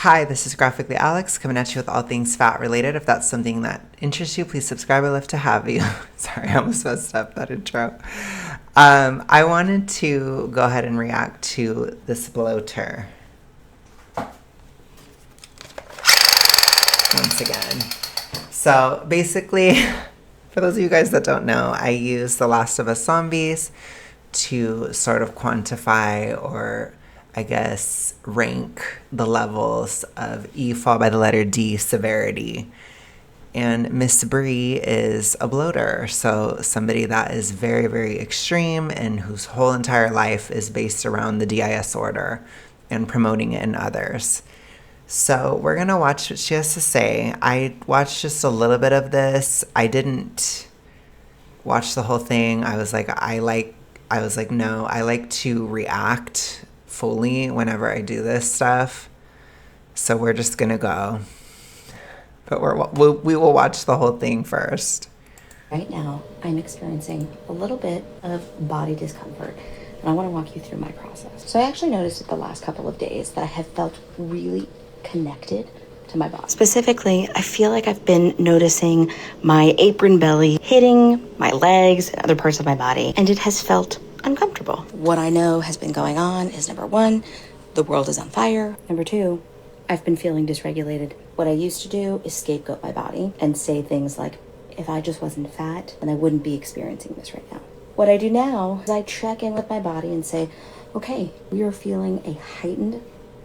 Hi, this is Graphically Alex coming at you with all things fat related. If that's something that interests you, please subscribe. I love to have you. Sorry, I almost messed up that intro. I wanted to go ahead and react to this bloater once again. So basically, for those of you guys that don't know, I use The Last of Us Zombies to sort of quantify or I guess rank the levels of E fall by the letter D severity. And Miss Bri is a bloater, so somebody that is very, very extreme and whose whole entire life is based around the DIS order and promoting it in others. So we're gonna watch what she has to say. I watched just a little bit of this. I didn't watch the whole thing. I was like, no, I like to react fully whenever I do this stuff. So we're just gonna go. But we will watch the whole thing first. Right now, I'm experiencing a little bit of body discomfort, and I want to walk you through my process. So I actually noticed the last couple of days that I have felt really connected to my body. Specifically, I feel like I've been noticing my apron belly hitting my legs and other parts of my body, and it has felt uncomfortable. What I know has been going on is, number one, the world is on fire. Number two, I've been feeling dysregulated. What I used to do is scapegoat my body and say things like, if I just wasn't fat, then I wouldn't be experiencing this right now. What I do now is I check in with my body and say, okay, we are feeling a heightened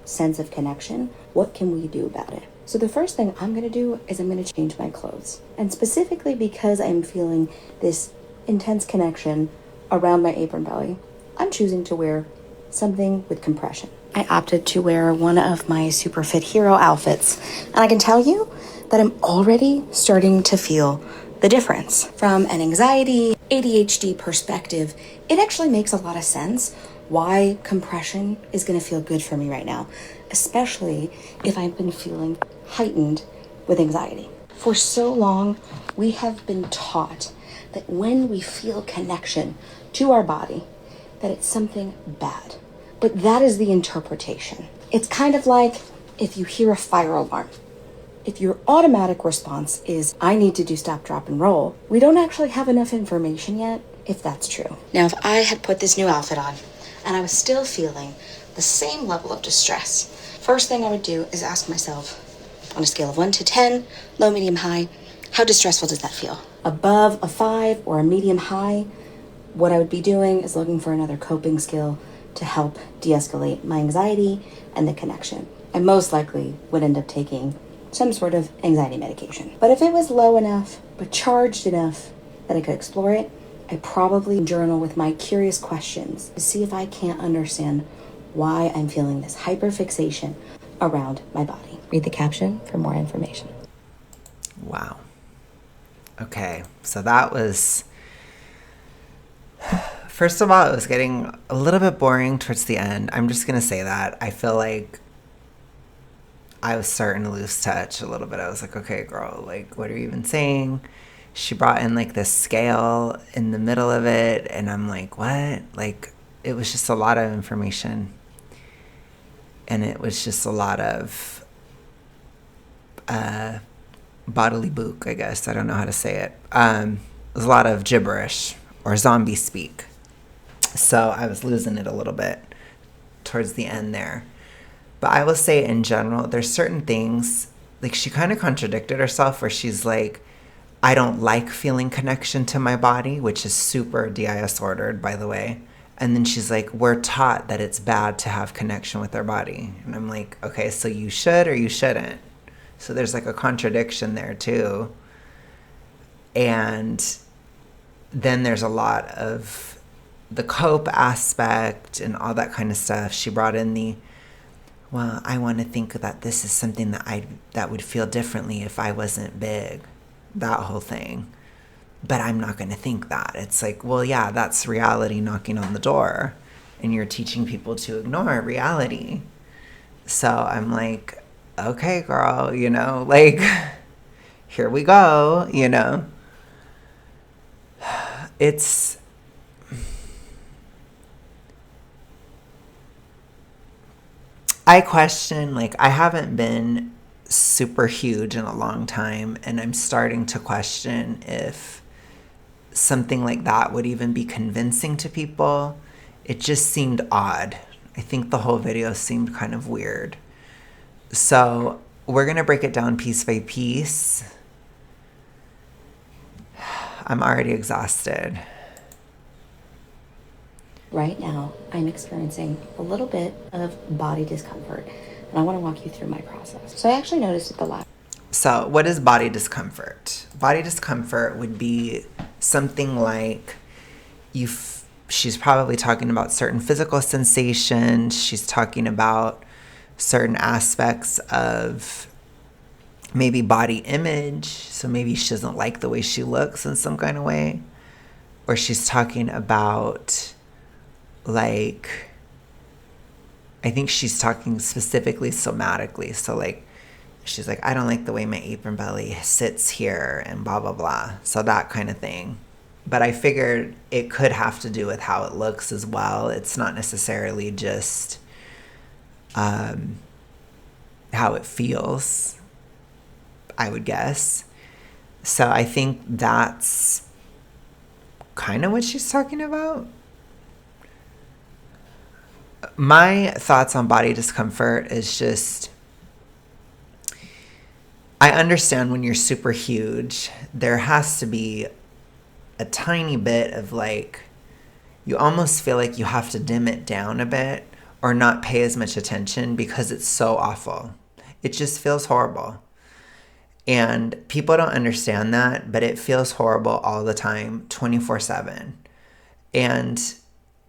sense of connection. What can we do about it? So the first thing I'm going to do is I'm going to change my clothes. And specifically because I'm feeling this intense connection around my apron belly, I'm choosing to wear something with compression. I opted to wear one of my Super Fit Hero outfits, and I can tell you that I'm already starting to feel the difference. From an anxiety, ADHD perspective, it actually makes a lot of sense why compression is going to feel good for me right now, especially if I've been feeling heightened with anxiety. For so long, we have been taught that when we feel connection to our body, that it's something bad. But that is the interpretation. It's kind of like if you hear a fire alarm. If your automatic response is, I need to do stop, drop, and roll, we don't actually have enough information yet if that's true. Now, if I had put this new outfit on and I was still feeling the same level of distress, first thing I would do is ask myself, on a scale of 1 to 10, low, medium, high, how distressful does that feel? Above a 5 or a medium high, what I would be doing is looking for another coping skill to help de-escalate my anxiety and the connection. I most likely would end up taking some sort of anxiety medication. But if it was low enough, but charged enough that I could explore it, I probably journal with my curious questions to see if I can't understand why I'm feeling this hyperfixation around my body. Read the caption for more information. Wow. Okay, so that was... First of all, it was getting a little bit boring towards the end. I'm just going to say that. I feel like I was starting to lose touch a little bit. I was like, okay, girl, like, what are you even saying? She brought in, like, this scale in the middle of it, and I'm like, what? Like, it was just a lot of information. And it was just a lot of bodily book, I guess. I don't know how to say it. It was a lot of gibberish or zombie speak. So I was losing it a little bit towards the end there. But I will say in general, there's certain things, like she kind of contradicted herself where she's like, I don't like feeling connection to my body, which is super DIS ordered, by the way. And then she's like, we're taught that it's bad to have connection with our body. And I'm like, okay, so you should or you shouldn't. So there's like a contradiction there too. And then there's a lot of the cope aspect and all that kind of stuff. She brought in the, well, I want to think that this is something that would feel differently if I wasn't big. That whole thing. But I'm not going to think that. It's like, well, yeah, that's reality knocking on the door. And you're teaching people to ignore reality. So I'm like, okay, girl, you know, like, here we go, you know. It's... I question, like, I haven't been super huge in a long time, and I'm starting to question if something like that would even be convincing to people. It just seemed odd. I think the whole video seemed kind of weird. So we're going to break it down piece by piece. I'm already exhausted. Right now, I'm experiencing a little bit of body discomfort, and I want to walk you through my process. So I actually noticed at the last. So, what is body discomfort? Body discomfort would be something like she's probably talking about certain physical sensations. She's talking about certain aspects of maybe body image. So maybe she doesn't like the way she looks in some kind of way. Or she's talking about, like, I think she's talking specifically somatically. So, like, she's like, I don't like the way my apron belly sits here and blah, blah, blah. So that kind of thing. But I figured it could have to do with how it looks as well. It's not necessarily just how it feels, I would guess. So I think that's kind of what she's talking about. My thoughts on body discomfort is just, I understand when you're super huge, there has to be a tiny bit of, like, you almost feel like you have to dim it down a bit or not pay as much attention because it's so awful. It just feels horrible. And people don't understand that, but it feels horrible all the time, 24/7. And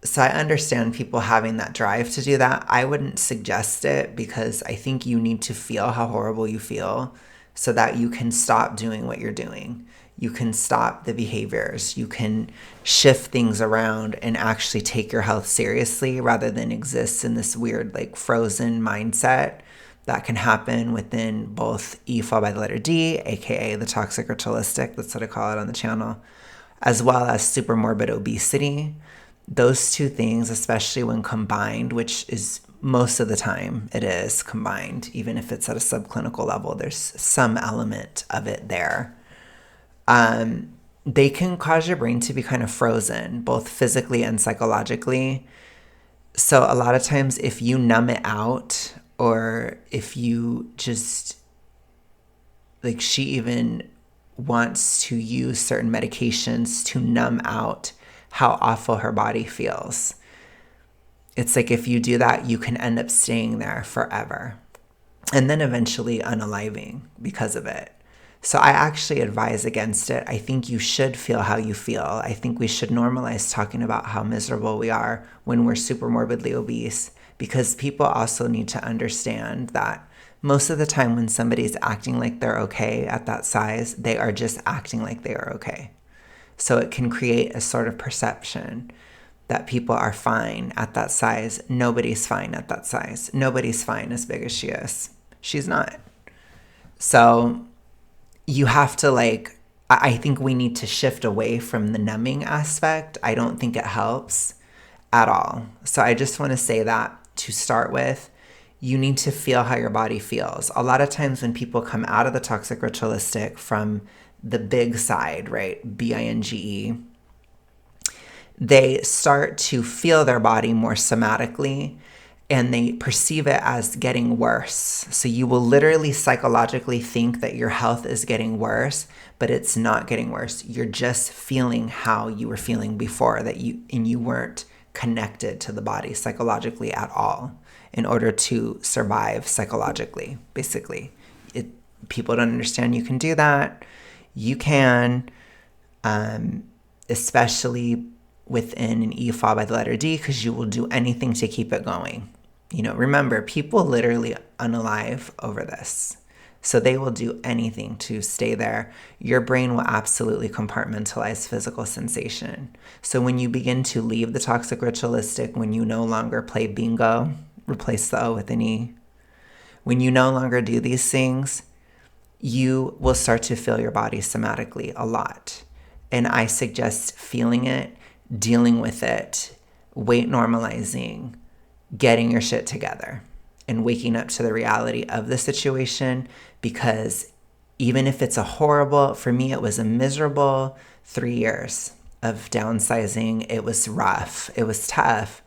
so I understand people having that drive to do that. I wouldn't suggest it because I think you need to feel how horrible you feel so that you can stop doing what you're doing. You can stop the behaviors. You can shift things around and actually take your health seriously rather than exist in this weird, like, frozen mindset that can happen within both E followed by the letter D, aka the toxic ritualistic, that's what I call it on the channel, as well as super morbid obesity. Those two things, especially when combined, which is most of the time it is combined, even if it's at a subclinical level, there's some element of it there. They can cause your brain to be kind of frozen, both physically and psychologically. So a lot of times if you numb it out, or if you just, like, she even wants to use certain medications to numb out how awful her body feels. It's like if you do that, you can end up staying there forever and then eventually unaliving because of it. So I actually advise against it. I think you should feel how you feel. I think we should normalize talking about how miserable we are when we're super morbidly obese, because people also need to understand that most of the time when somebody's acting like they're okay at that size, they are just acting like they are okay. So it can create a sort of perception that people are fine at that size. Nobody's fine at that size. Nobody's fine as big as she is. She's not. So you have to, like, I think we need to shift away from the numbing aspect. I don't think it helps at all. So I just want to say that to start with. You need to feel how your body feels. A lot of times when people come out of the toxic ritualistic from the big side, right, binge, they start to feel their body more somatically and they perceive it as getting worse. So you will literally psychologically think that your health is getting worse, but it's not getting worse. You're just feeling how you were feeling before, that you weren't connected to the body psychologically at all in order to survive psychologically, basically. People don't understand you can do that. You can, especially within an E followed by the letter D, because you will do anything to keep it going. You know, remember, people literally unalive over this. So they will do anything to stay there. Your brain will absolutely compartmentalize physical sensation. So when you begin to leave the toxic ritualistic, when you no longer play bingo, replace the O with an E, when you no longer do these things, you will start to feel your body somatically a lot. And I suggest feeling it, dealing with it, weight normalizing, getting your shit together. and waking up to the reality of the situation, because even if it's for me, it was a miserable 3 years of downsizing. It was rough. It was tough.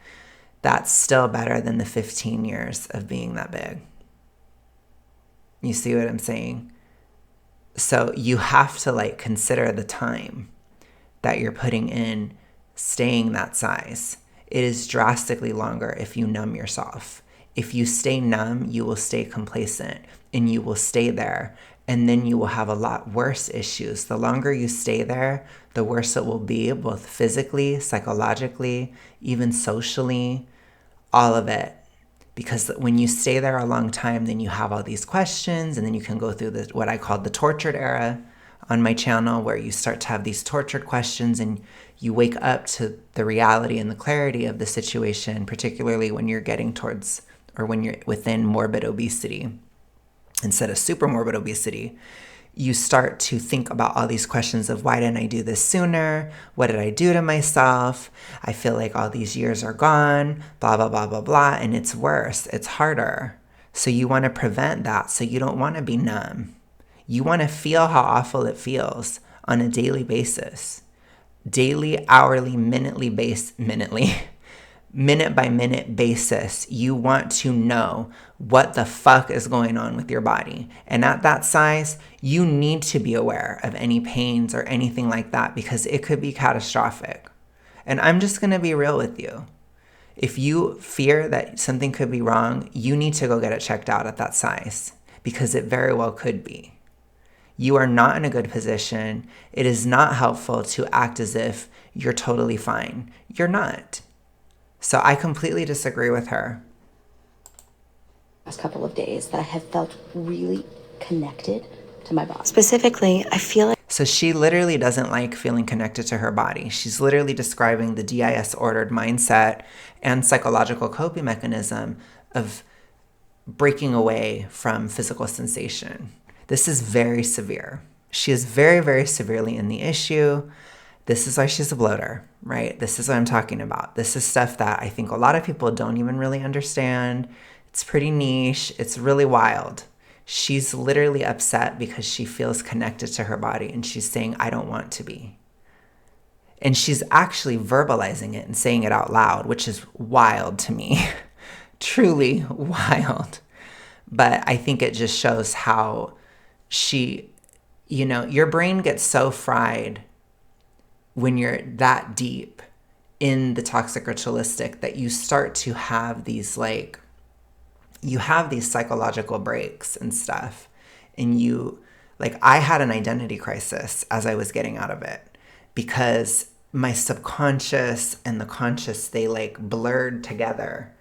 That's still better than the 15 years of being that big. You see what I'm saying? So you have to consider the time that you're putting in staying that size. It is drastically longer if you numb yourself. If you stay numb, you will stay complacent and you will stay there. And then you will have a lot worse issues. The longer you stay there, the worse it will be, both physically, psychologically, even socially, all of it. Because when you stay there a long time, then you have all these questions, and then you can go through what I call the tortured era on my channel, where you start to have these tortured questions and you wake up to the reality and the clarity of the situation, particularly when you're getting towards, or when you're within morbid obesity instead of super morbid obesity. You start to think about all these questions of, why didn't I do this sooner? What did I do to myself? I feel like all these years are gone, blah, blah, blah, blah, blah. And it's worse. It's harder. So you want to prevent that. So you don't want to be numb. You want to feel how awful it feels on a daily basis. Daily, hourly, minute by minute basis. You want to know what the fuck is going on with your body. And at that size, you need to be aware of any pains or anything like that, because it could be catastrophic. And I'm just going to be real with you. If you fear that something could be wrong, you need to go get it checked out at that size, because it very well could be. You are not in a good position. It is not helpful to act as if you're totally fine. You're not. So I completely disagree with her. Last couple of days that I have felt really connected to my body. Specifically, I feel like... So she literally doesn't like feeling connected to her body. She's literally describing the DIS-ordered mindset and psychological coping mechanism of breaking away from physical sensation. This is very severe. She is very, very severely in the issue. This is why she's a bloater, right? This is what I'm talking about. This is stuff that I think a lot of people don't even really understand. It's pretty niche. It's really wild. She's literally upset because she feels connected to her body, and she's saying, I don't want to be. And she's actually verbalizing it and saying it out loud, which is wild to me. Truly wild. But I think it just shows how your brain gets so fried when you're that deep in the toxic ritualistic that you start to have these psychological breaks and stuff. And I had an identity crisis as I was getting out of it, because my subconscious and the conscious, they blurred together,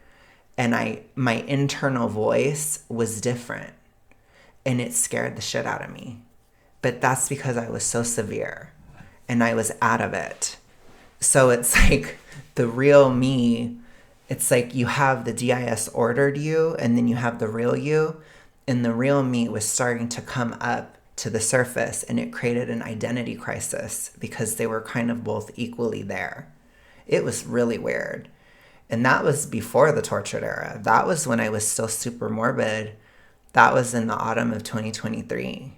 and my internal voice was different, and it scared the shit out of me. But that's because I was so severe and I was out of it. So it's the real me. It's you have the DIS ordered you, and then you have the real you. And the real me was starting to come up to the surface, and it created an identity crisis because they were kind of both equally there. It was really weird. And that was before the tortured era. That was when I was still super morbid. That was in the autumn of 2023.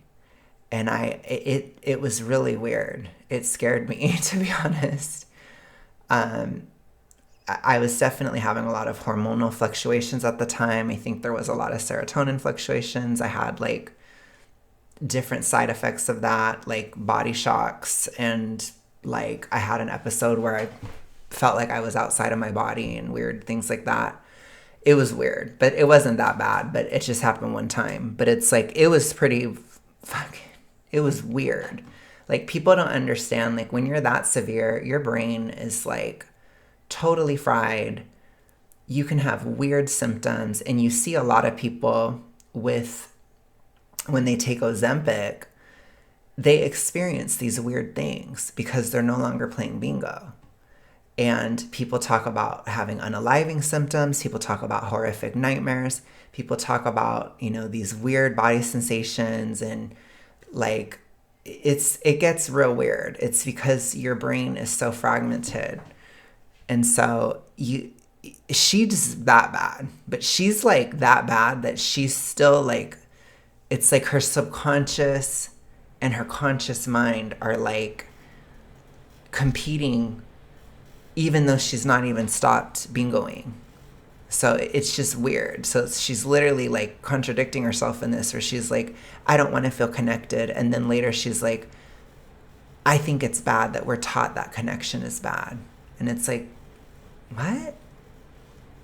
And it was really weird. It scared me, to be honest. I was definitely having a lot of hormonal fluctuations at the time. I think there was a lot of serotonin fluctuations. I had different side effects of that, body shocks. And I had an episode where I felt like I was outside of my body and weird things like that. It was weird, but it wasn't that bad. But it just happened one time. But it's it was pretty fucking, it was weird. People don't understand, when you're that severe, your brain is totally fried. You can have weird symptoms, and you see a lot of people when they take Ozempic, they experience these weird things because they're no longer playing bingo. And people talk about having unaliving symptoms. People talk about horrific nightmares. People talk about, these weird body sensations, and it gets real weird. It's because your brain is so fragmented. And so she's that bad, but she's like that bad that she's still like, it's like her subconscious and her conscious mind are like competing, even though she's not even stopped bingoing. So it's just weird. So she's literally like contradicting herself in this, where she's like, I don't want to feel connected. And then later she's like, I think it's bad that we're taught that connection is bad. And it's like, what?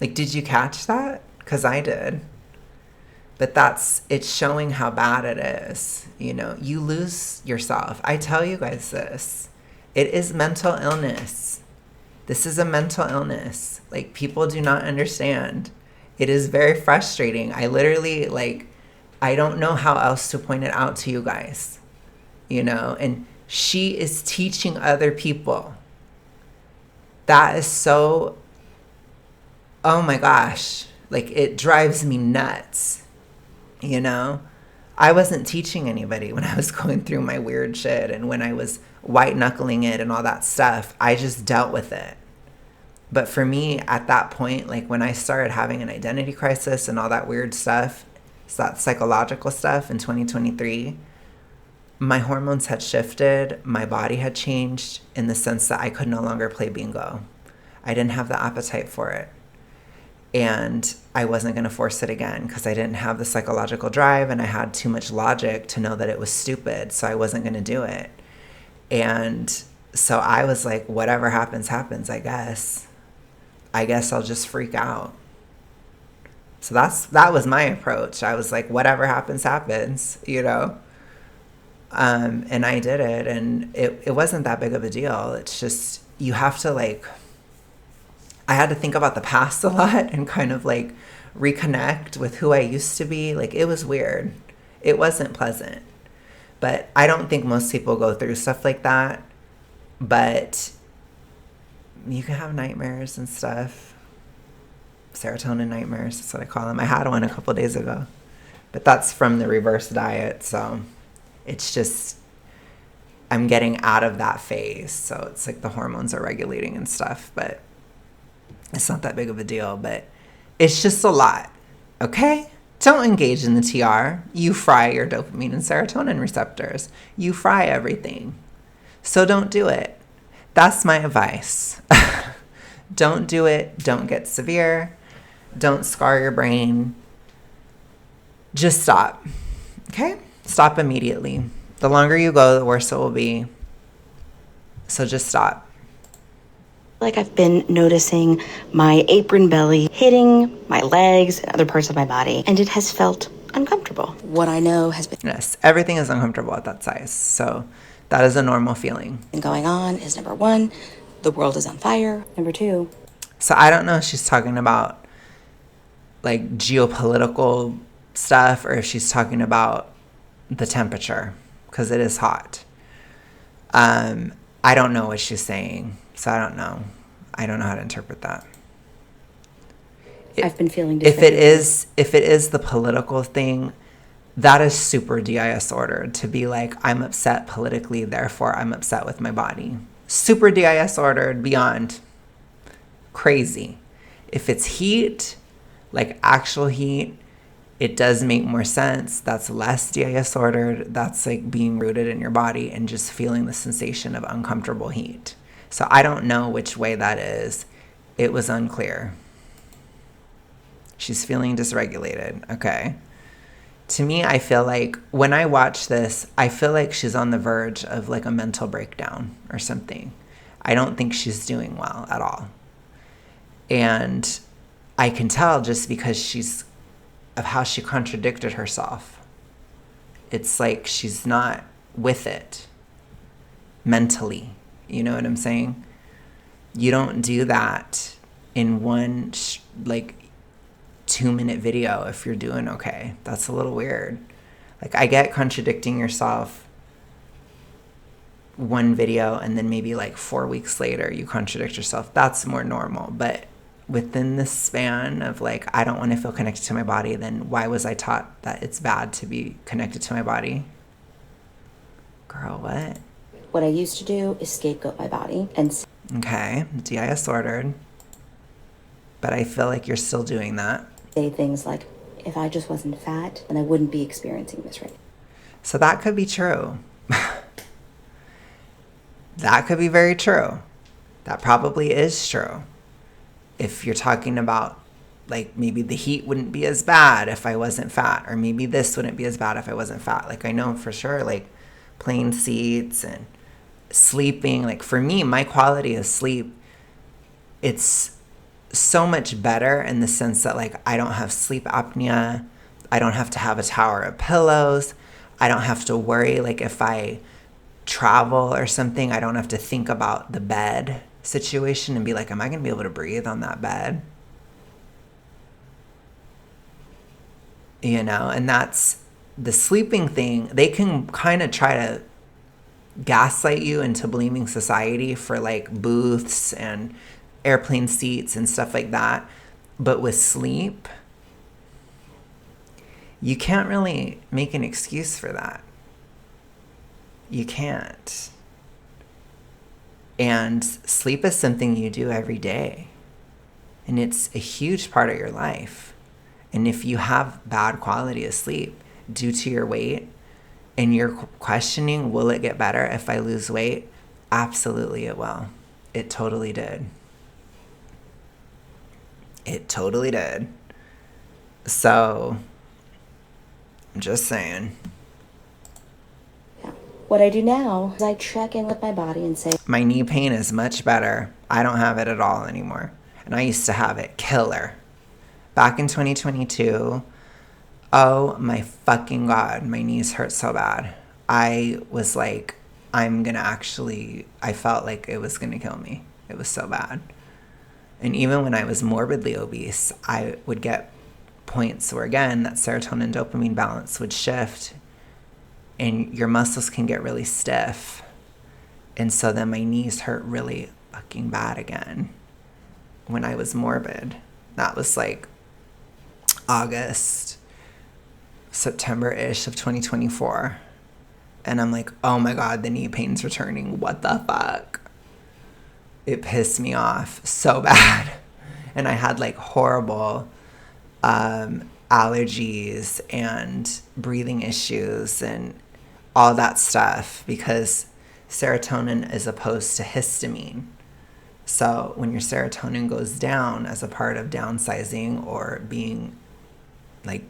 Like, did you catch that? Because I did. But it's showing how bad it is. You know, you lose yourself. I tell you guys this. It is mental illness. This is a mental illness. Like, people do not understand. It is very frustrating. I literally, like, I don't know how else to point it out to you guys. You know, and she is teaching other people. That is so, oh my gosh. Like, it drives me nuts. You know? I wasn't teaching anybody when I was going through my weird shit and when I was white knuckling it and all that stuff. I just dealt with it. But for me, at that point, like when I started having an identity crisis and all that weird stuff, so that psychological stuff in 2023, my hormones had shifted. My body had changed in the sense that I could no longer play bingo. I didn't have the appetite for it. And I wasn't going to force it again because I didn't have the psychological drive and I had too much logic to know that it was stupid. So I wasn't going to do it. And so I was like, whatever happens, happens, I guess. I guess I'll just freak out. So that was my approach. I was like, whatever happens, happens, you know? And I did it. And it wasn't that big of a deal. It's just, you have to like, I had to think about the past a lot and kind of like reconnect with who I used to be. Like, it was weird. It wasn't pleasant. But I don't think most people go through stuff like that. But you can have nightmares and stuff. Serotonin nightmares, that's what I call them. I had one a couple days ago. But that's from the reverse diet. So it's just, I'm getting out of that phase. So it's like the hormones are regulating and stuff. But it's not that big of a deal, but it's just a lot, okay? Don't engage in the TR. You fry your dopamine and serotonin receptors. You fry everything. So don't do it. That's my advice. Don't do it. Don't get severe. Don't scar your brain. Just stop, okay? Stop immediately. The longer you go, the worse it will be. So just stop. Like I've been noticing my apron belly hitting my legs and other parts of my body, and it has felt uncomfortable. What I know has been Yes, everything is uncomfortable at that size. So that is a normal feeling. Going on is number one, the world is on fire. Number two. So I don't know if she's talking about like geopolitical stuff or if she's talking about the temperature because it is hot. I don't know what she's saying. So I don't know. I don't know how to interpret that. I've been feeling if it is the political thing, that is super DIS ordered to be like, I'm upset politically, therefore I'm upset with my body. Super DIS ordered beyond crazy. If it's heat, like actual heat, it does make more sense. That's less DIS ordered. That's like being rooted in your body and just feeling the sensation of uncomfortable heat. So I don't know which way that is. It was unclear. She's feeling dysregulated. Okay. To me, I feel like when I watch this, I feel like she's on the verge of like a mental breakdown or something. I don't think she's doing well at all. And I can tell just because of how she contradicted herself. It's like she's not with it mentally. You know what I'm saying? You don't do that in one, 2-minute video if you're doing okay. That's a little weird. Like, I get contradicting yourself one video and then maybe like 4 weeks later you contradict yourself. That's more normal. But within this span of like, I don't want to feel connected to my body, then why was I taught that it's bad to be connected to my body? Girl, what? What I used to do is scapegoat my body and Okay, DIS ordered. but I feel like you're still doing that. Say things like, if I just wasn't fat, then I wouldn't be experiencing this right now. So that could be true. That could be very true. That probably is true. If you're talking about, like, maybe the heat wouldn't be as bad if I wasn't fat, or maybe this wouldn't be as bad if I wasn't fat. Like, I know for sure, like, plane seats and sleeping, like, for me, my quality of sleep, it's so much better in the sense that, like, I don't have sleep apnea. I don't have to have a tower of pillows. I don't have to worry, like, if I travel or something, I don't have to think about the bed situation and be like, am I going to be able to breathe on that bed? You know, and that's the sleeping thing. They can kind of try to gaslight you into blaming society for, like, booths and airplane seats and stuff like that. But with sleep, you can't really make an excuse for that. You can't. And sleep is something you do every day. And it's a huge part of your life. And if you have bad quality of sleep due to your weight and you're questioning, will it get better if I lose weight? Absolutely it will. It totally did. It totally did. So, I'm just saying. What I do now is I check in with my body and say, my knee pain is much better. I don't have it at all anymore. And I used to have it killer. Back in 2022, oh my fucking God, my knees hurt so bad. I was like, I felt like it was gonna kill me. It was so bad. And even when I was morbidly obese, I would get points where, again, that serotonin dopamine balance would shift and your muscles can get really stiff. And so then my knees hurt really fucking bad again when I was morbid. That was like August, September-ish of 2024. And I'm like, oh my God, the knee pain's returning. What the fuck? It pissed me off so bad. And I had like horrible allergies and breathing issues and all that stuff because serotonin is opposed to histamine. So when your serotonin goes down as a part of downsizing or being like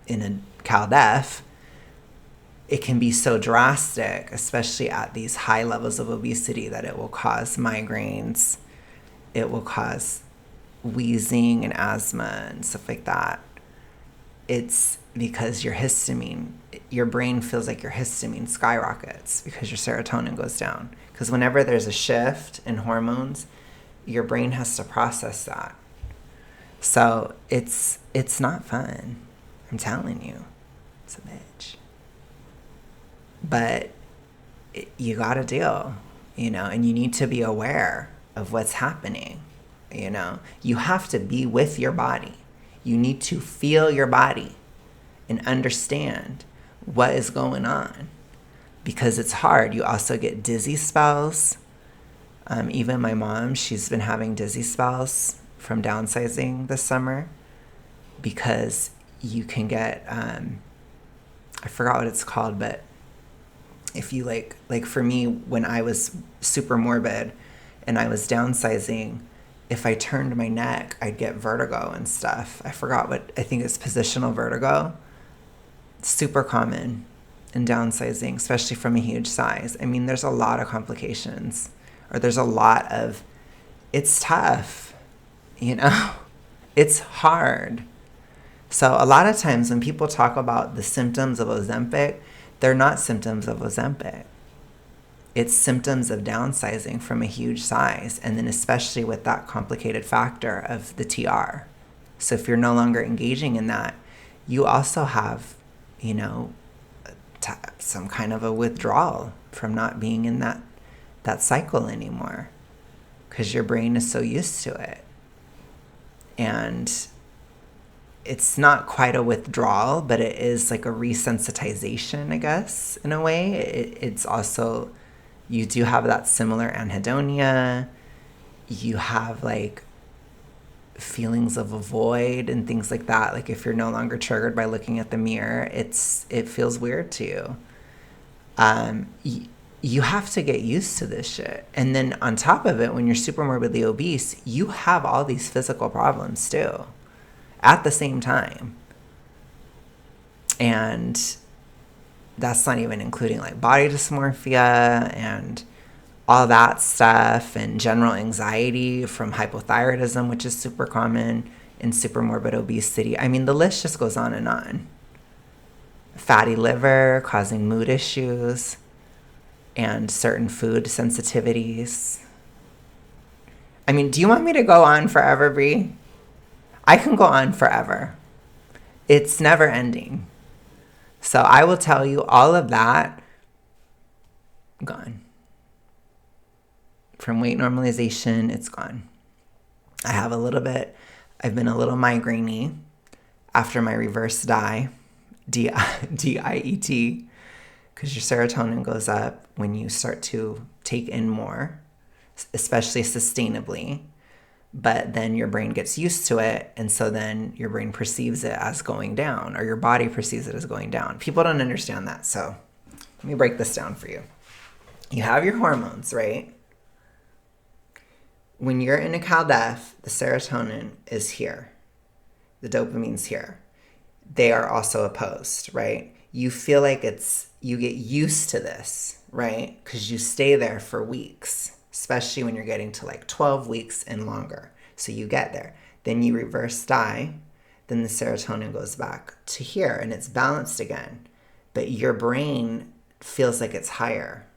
in a CalDEF, it can be so drastic, especially at these high levels of obesity, that it will cause migraines. It will cause wheezing and asthma and stuff like that. It's because your brain feels like your histamine skyrockets because your serotonin goes down. Because whenever there's a shift in hormones, your brain has to process that. So it's not fun. I'm telling you. It's a bitch. But you gotta deal, and you need to be aware of what's happening, You have to be with your body. You need to feel your body and understand what is going on because it's hard. You also get dizzy spells. Even my mom, she's been having dizzy spells from downsizing this summer because you can get, I forgot what it's called, but if you like for me, when I was super morbid and I was downsizing, if I turned my neck, I'd get vertigo and stuff. I think it's positional vertigo. It's super common in downsizing, especially from a huge size. I mean, there's a lot of complications, or it's tough, it's hard. So a lot of times when people talk about the symptoms of Ozempic, they're not symptoms of Ozempic. It's symptoms of downsizing from a huge size, and then especially with that complicated factor of the TR. So if you're no longer engaging in that, you also have, some kind of a withdrawal from not being in that cycle anymore because your brain is so used to it. And it's not quite a withdrawal, but it is like a resensitization, I guess, in a way. It's also, you do have that similar anhedonia. You have like feelings of a void and things like that. Like if you're no longer triggered by looking at the mirror, it feels weird to you. You have to get used to this shit. And then on top of it, when you're super morbidly obese, you have all these physical problems too at the same time. And that's not even including like body dysmorphia and all that stuff, and general anxiety from hypothyroidism, which is super common in super morbid obesity. I mean, the list just goes on and on. Fatty liver causing mood issues and certain food sensitivities. I mean, do you want me to go on forever, Bri? I can go on forever. It's never ending. So I will tell you all of that gone. From weight normalization, it's gone. I've been a little migraine-y after my reverse diet, D-I-E-T, because your serotonin goes up when you start to take in more, especially sustainably. But then your brain gets used to it, and so then your brain perceives it as going down, or your body perceives it as going down. People don't understand that, so let me break this down for you. You have your hormones, right? When you're in a CalDEF, the serotonin is here. The dopamine's here. They are also opposed, right? You feel like you get used to this, right? Because you stay there for weeks, especially when you're getting to like 12 weeks and longer. So you get there. Then you reverse die. Then the serotonin goes back to here and it's balanced again. But your brain feels like it's higher.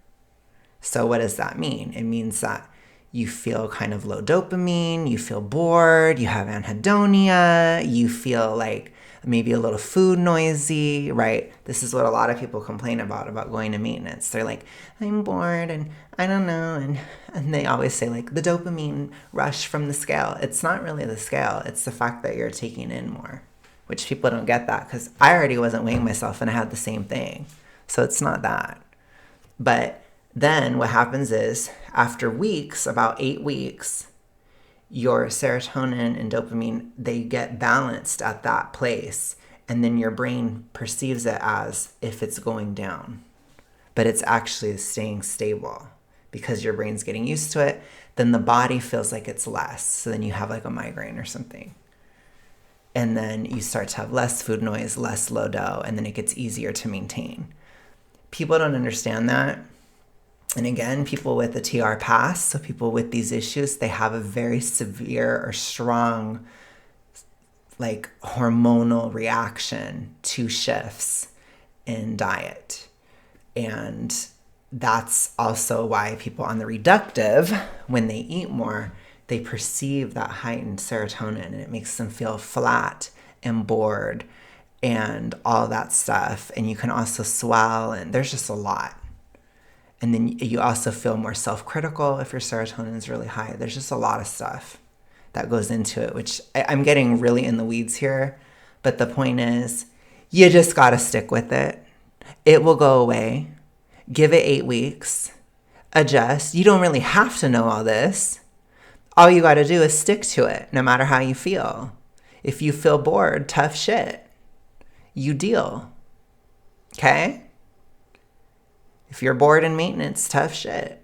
So what does that mean? It means that you feel kind of low dopamine, you feel bored, you have anhedonia, you feel like maybe a little food noisy, right? This is what a lot of people complain about going to maintenance. They're like, I'm bored and I don't know. And they always say like the dopamine rush from the scale. It's not really the scale. It's the fact that you're taking in more, which people don't get that because I already wasn't weighing myself and I had the same thing. So it's not that. But then what happens is after weeks, about 8 weeks, your serotonin and dopamine, they get balanced at that place. And then your brain perceives it as if it's going down. But it's actually staying stable because your brain's getting used to it. Then the body feels like it's less. So then you have like a migraine or something. And then you start to have less food noise, less low dough, and then it gets easier to maintain. People don't understand that. And again, people with a TR pass, so people with these issues, they have a very severe or strong like hormonal reaction to shifts in diet. And that's also why people on the reductive, when they eat more, they perceive that heightened serotonin and it makes them feel flat and bored and all that stuff. And you can also swell and there's just a lot. And then you also feel more self-critical if your serotonin is really high. There's just a lot of stuff that goes into it, which I'm getting really in the weeds here. But the point is, you just got to stick with it. It will go away. Give it 8 weeks. Adjust. You don't really have to know all this. All you got to do is stick to it, no matter how you feel. If you feel bored, tough shit. You deal. Okay? If you're bored in maintenance, tough shit.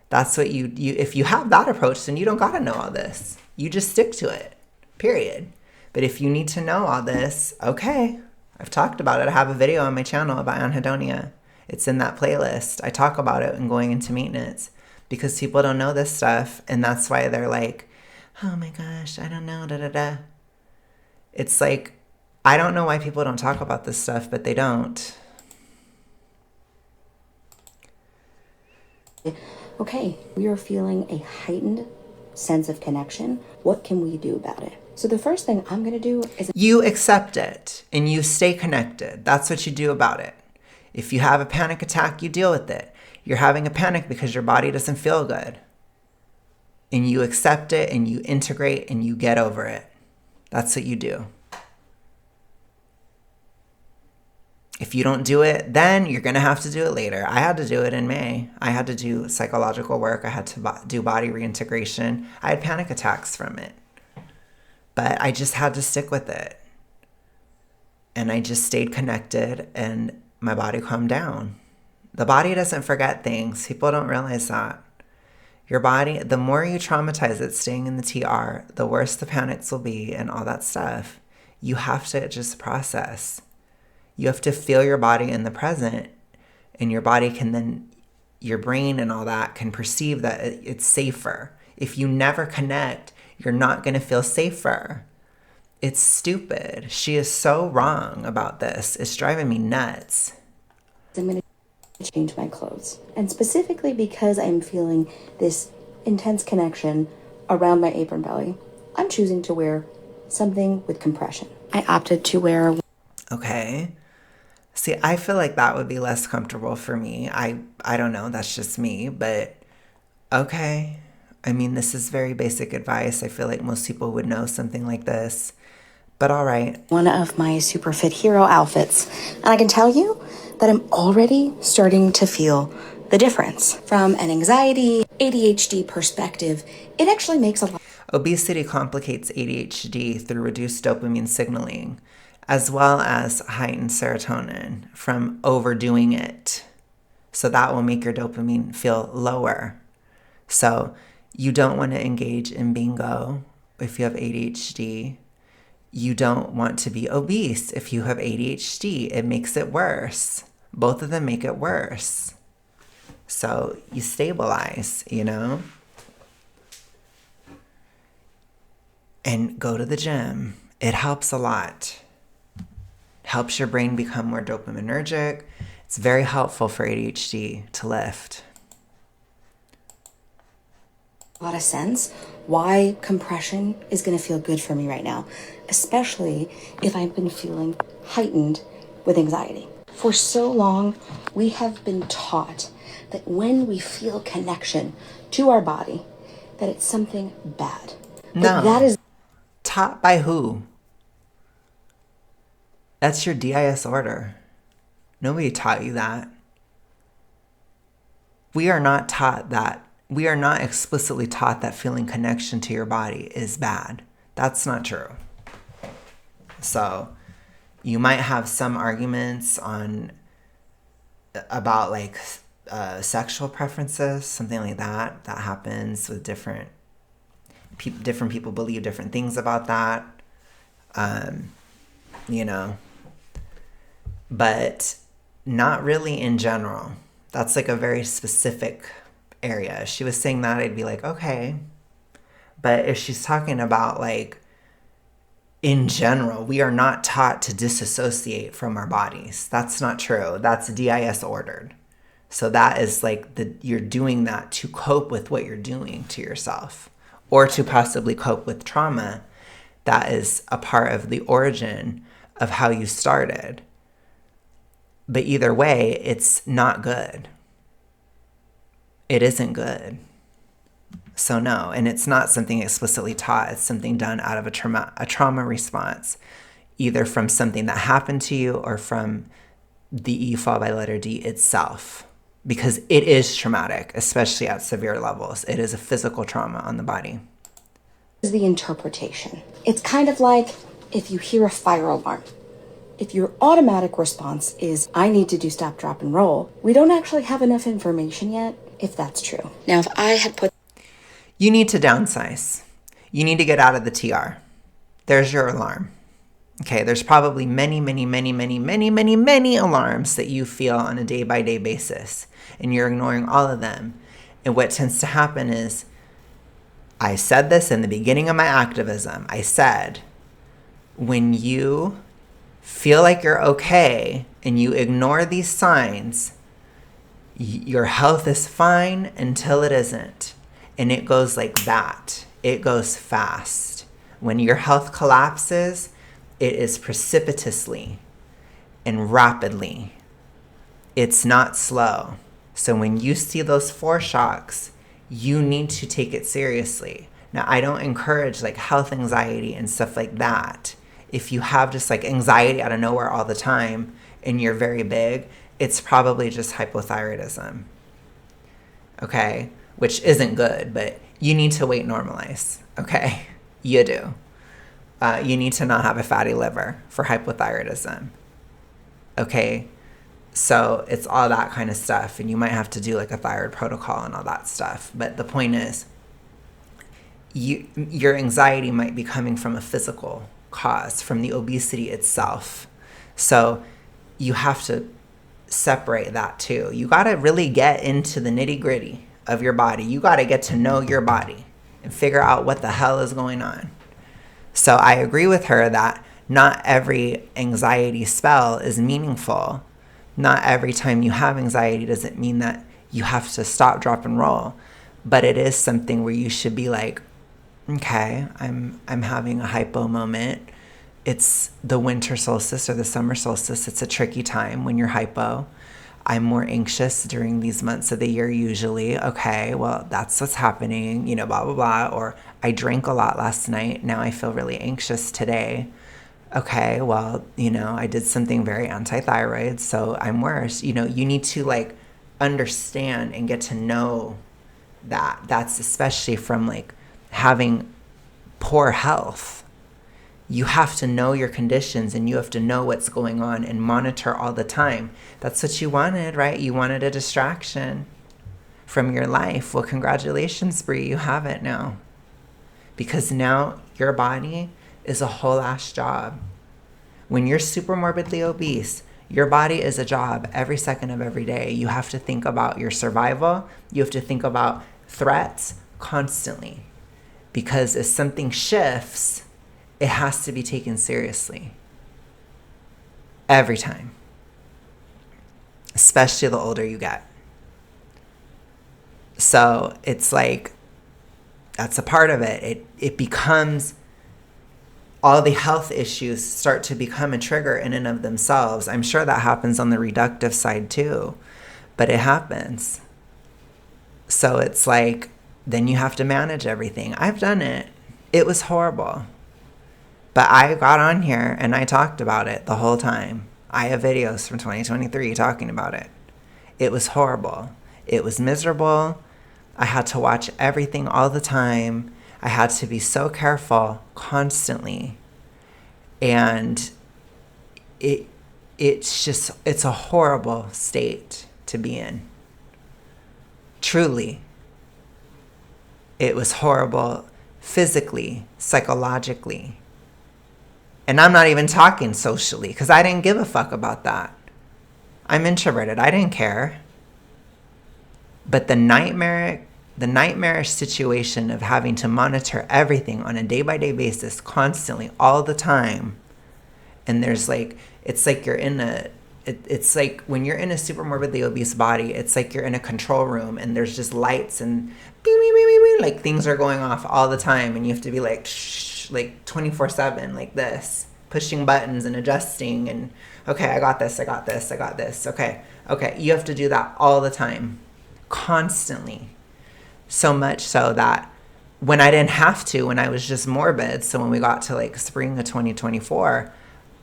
That's what you if you have that approach, then you don't gotta know all this. You just stick to it, period. But if you need to know all this, okay, I've talked about it. I have a video on my channel about anhedonia. It's in that playlist. I talk about it in going into maintenance because people don't know this stuff. And that's why they're like, oh my gosh, I don't know, da da da. It's like, I don't know why people don't talk about this stuff, but they don't. Okay, we are feeling a heightened sense of connection. What can we do about it? So the first thing I'm going to do is you accept it and you stay connected. That's what you do about it. If you have a panic attack, you deal with it. You're having a panic because your body doesn't feel good. And you accept it and you integrate and you get over it. That's what you do. If you don't do it, then you're going to have to do it later. I had to do it in May. I had to do psychological work. I had to do body reintegration. I had panic attacks from it. But I just had to stick with it. And I just stayed connected and my body calmed down. The body doesn't forget things. People don't realize that. Your body, the more you traumatize it staying in the TR, the worse the panics will be and all that stuff. You have to just process. You have to feel your body in the present, and your body can then, your brain and all that can perceive that it's safer. If you never connect, you're not going to feel safer. It's stupid. She is so wrong about this. It's driving me nuts. I'm going to change my clothes. And specifically because I'm feeling this intense connection around my apron belly, I'm choosing to wear something with compression. I opted to wear... Okay. See, I feel like that would be less comfortable for me. I don't know. That's just me. But okay. I mean, this is very basic advice. I feel like most people would know something like this. But all right. One of my super fit hero outfits. And I can tell you that I'm already starting to feel the difference. From an anxiety, ADHD perspective, it actually makes a lot. Obesity complicates ADHD through reduced dopamine signaling, as well as heightened serotonin from overdoing it. So that will make your dopamine feel lower. So you don't want to engage in bingo if you have ADHD. You don't want to be obese if you have ADHD. It makes it worse. Both of them make it worse. So you stabilize, you know? And go to the gym. It helps a lot. Helps your brain become more dopaminergic. It's very helpful for ADHD to lift. A lot of sense why compression is going to feel good for me right now, especially if I've been feeling heightened with anxiety. For so long, we have been taught that when we feel connection to our body, that it's something bad. No. That is taught by who? That's your DIS order. Nobody taught you that. We are not taught that. We are not explicitly taught that feeling connection to your body is bad. That's not true. So you might have some arguments about like sexual preferences, something like that. That happens with different people believe different things about that. You know, but not really in general. That's like a very specific area. She was saying that, I'd be like, okay. But if she's talking about like in general, we are not taught to disassociate from our bodies. That's not true. That's DIS ordered. So that is like you're doing that to cope with what you're doing to yourself, or to possibly cope with trauma. That is a part of the origin of how you started. But either way, it's not good. It isn't good. So no, and it's not something explicitly taught. It's something done out of a trauma response, either from something that happened to you or from the E fall by letter D itself. Because it is traumatic, especially at severe levels. It is a physical trauma on the body. Is the interpretation. It's kind of like if you hear a fire alarm. If your automatic response is, I need to do stop, drop, and roll, we don't actually have enough information yet if that's true. Now, if I had put... You need to downsize. You need to get out of the TR. There's your alarm. Okay, there's probably many alarms that you feel on a day-by-day basis, and you're ignoring all of them. And what tends to happen is, I said this in the beginning of my activism. I said, when you feel like you're okay and you ignore these signs, your health is fine until it isn't. And it goes like that. It goes fast. When your health collapses, it is precipitously and rapidly. It's not slow. So when you see those foreshocks, you need to take it seriously. Now, I don't encourage like health anxiety and stuff like that. If you have just like anxiety out of nowhere all the time and you're very big, it's probably just hypothyroidism. Okay? Which isn't good, but you need to weight normalize. Okay? You do. you need to not have a fatty liver for hypothyroidism. Okay, so it's all that kind of stuff, and you might have to do like a thyroid protocol and all that stuff. But the point is, your anxiety might be coming from a physical cause, from the obesity itself. So you have to separate that too. You got to really get into the nitty gritty of your body. You got to get to know your body and figure out what the hell is going on. So I agree with her that not every anxiety spell is meaningful. Not every time you have anxiety doesn't mean that you have to stop, drop, and roll. But it is something where you should be like, okay, I'm having a hypo moment. It's the winter solstice or the summer solstice. It's a tricky time when you're hypo. I'm more anxious during these months of the year usually. Okay, well, that's what's happening, you know, blah, blah, blah. Or I drank a lot last night. Now I feel really anxious today. Okay, well, you know, I did something very anti-thyroid, so I'm worse. You know, you need to like understand and get to know that. That's especially from like having poor health. You have to know your conditions and you have to know what's going on and monitor all the time. That's what you wanted, right? You wanted a distraction from your life. Well, congratulations, Bri, you have it now. Because now your body is a whole ass job. When you're super morbidly obese, your body is a job every second of every day. You have to think about your survival. You have to think about threats constantly. Because if something shifts, it has to be taken seriously. Every time. Especially the older you get. So it's like, that's a part of it. It becomes, all the health issues start to become a trigger in and of themselves. I'm sure that happens on the reductive side too, but it happens. So it's like, then you have to manage everything. I've done it. It was horrible. But I got on here and I talked about it the whole time. I have videos from 2023 talking about it. It was horrible. It was miserable. I had to watch everything all the time. I had to be so careful constantly. And it's a horrible state to be in. Truly. It was horrible physically, psychologically. And I'm not even talking socially because I didn't give a fuck about that. I'm introverted. I didn't care. But the nightmarish situation of having to monitor everything on a day-by-day basis, constantly, all the time. And there's like, it's like you're in it's like when you're in a super morbidly obese body, it's like you're in a control room and there's just lights and beep, beep, beep, beep, beep, like things are going off all the time. And you have to be like, shh, like 24/7, like this, pushing buttons and adjusting. And okay, I got this. Okay. You have to do that all the time. Constantly. So much so that when I didn't have to, when I was just morbid, so when we got to like spring of 2024,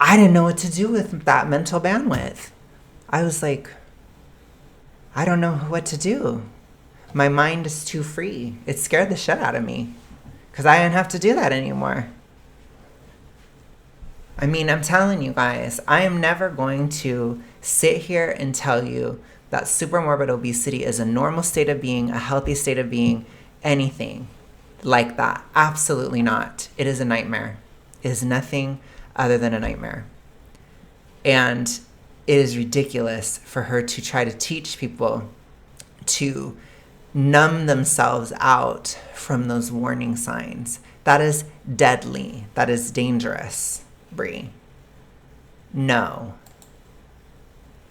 I didn't know what to do with that mental bandwidth. I was like, I don't know what to do. My mind is too free. It scared the shit out of me because I didn't have to do that anymore. I mean, I'm telling you guys, I am never going to sit here and tell you that super morbid obesity is a normal state of being, a healthy state of being, anything like that. Absolutely not. It is a nightmare. It is nothing other than a nightmare. And it is ridiculous for her to try to teach people to numb themselves out from those warning signs. That is deadly. That is dangerous, Bri. No.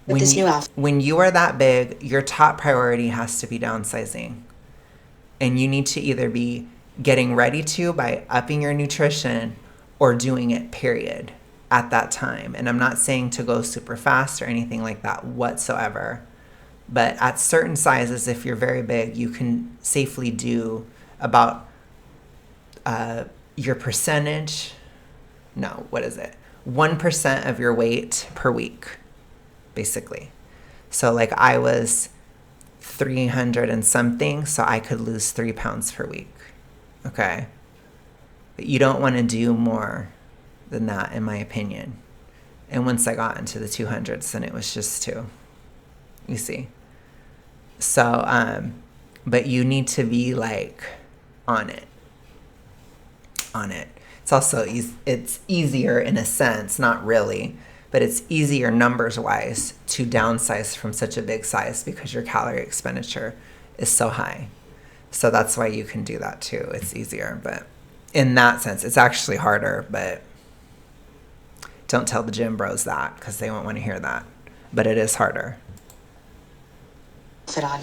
When you are that big, your top priority has to be downsizing. And you need to either be getting ready to by upping your nutrition or doing it, period, at that time. And I'm not saying to go super fast or anything like that whatsoever. But at certain sizes, if you're very big, you can safely do about your percentage. No, what is it? 1% of your weight per week, basically. So like I was 300 and something, so I could lose 3 pounds per week. Okay. But you don't want to do more than that, in my opinion. And once I got into the 200s, then it was just 2. You see? So, but you need to be like on it. On it. It's also it's easier in a sense, not really, but it's easier numbers wise to downsize from such a big size because your calorie expenditure is so high. So that's why you can do that too. It's easier, but in that sense, it's actually harder, but don't tell the gym bros that because they won't want to hear that. But it is harder. Fit on,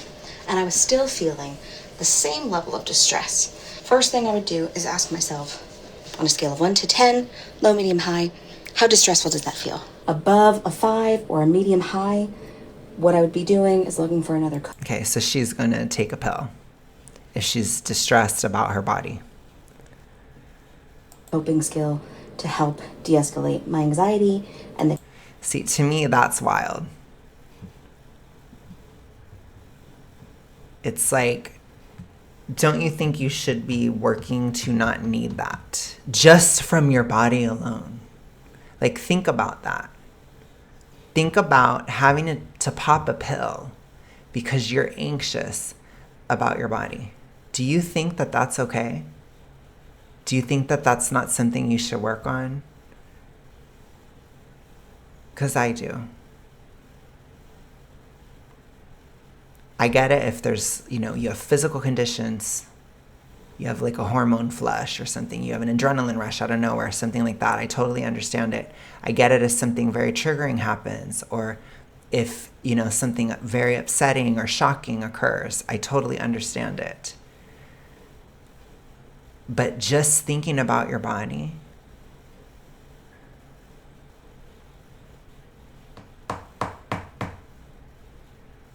and I was still feeling the same level of distress. First thing I would do is ask myself, on a scale of 1 to 10, low, medium, high, how distressful does that feel? Above a 5 or a medium high, what I would be doing is looking for another. Okay, so she's going to take a pill if she's distressed about her body. Coping skill to help de-escalate my anxiety and the. See, to me, that's wild. It's like, don't you think you should be working to not need that just from your body alone? Like, think about that. Think about having to pop a pill because you're anxious about your body. Do you think that that's okay? Do you think that that's not something you should work on? Because I do. I get it if there's, you have physical conditions, you have like a hormone flush or something, you have an adrenaline rush out of nowhere, something like that. I totally understand it. I get it if something very triggering happens or if, something very upsetting or shocking occurs. I totally understand it. But just thinking about your body,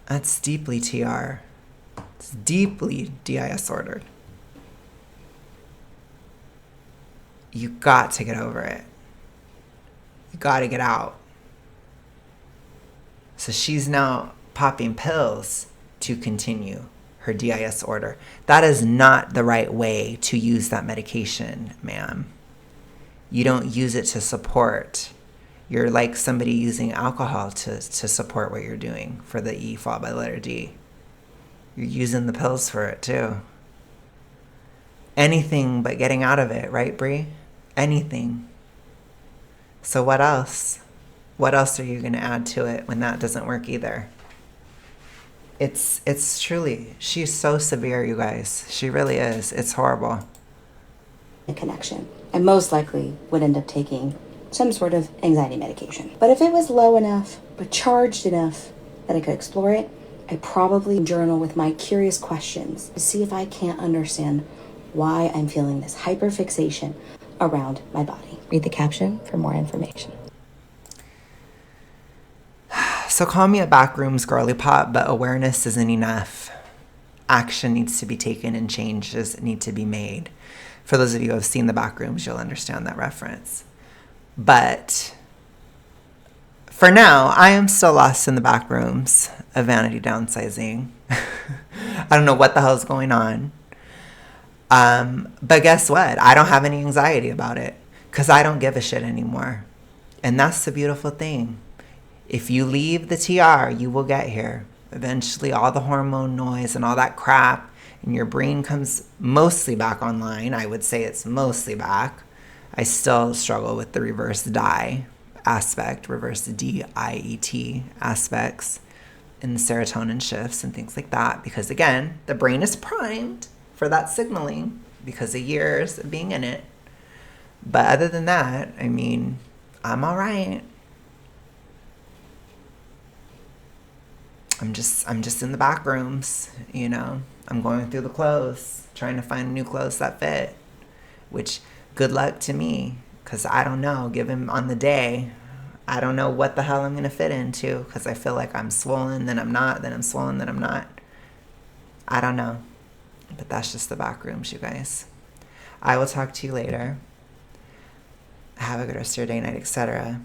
that's deeply TR. It's deeply DIS ordered. You got to get over it. You got to get out. So she's now popping pills to continue her DIS order. That is not the right way to use that medication, ma'am. You don't use it to support. You're like somebody using alcohol to support what you're doing for the E followed by the letter D. You're using the pills for it too. Anything but getting out of it, right, Bri? Anything. So what else? What else are you going to add to it when that doesn't work either? It's truly, she's so severe, you guys. She really is. It's horrible. A connection. I most likely would end up taking some sort of anxiety medication. But if it was low enough, but charged enough that I could explore it, I probably journal with my curious questions to see if I can't understand why I'm feeling this hyperfixation around my body. Read the caption for more information. So call me a Backrooms girly pop, but awareness isn't enough. Action needs to be taken and changes need to be made. For those of you who have seen the Backrooms, you'll understand that reference. But for now, I am still lost in the Backrooms of vanity downsizing. I don't know what the hell's going on. But guess what? I don't have any anxiety about it because I don't give a shit anymore. And that's the beautiful thing. If you leave the TR, you will get here. Eventually, all the hormone noise and all that crap, and your brain comes mostly back online. I would say it's mostly back. I still struggle with the reverse DIET aspect, reverse DIET aspects, and the serotonin shifts and things like that. Because again, the brain is primed for that signaling because of years of being in it. But other than that, I mean, I'm all right. I'm just in the back rooms, I'm going through the clothes, trying to find new clothes that fit, which good luck to me, because I don't know, given on the day, I don't know what the hell I'm going to fit into, because I feel like I'm swollen, then I'm not, then I'm swollen, then I'm not. I don't know. But that's just the back rooms, you guys. I will talk to you later. Have a good rest of your day, night, etc.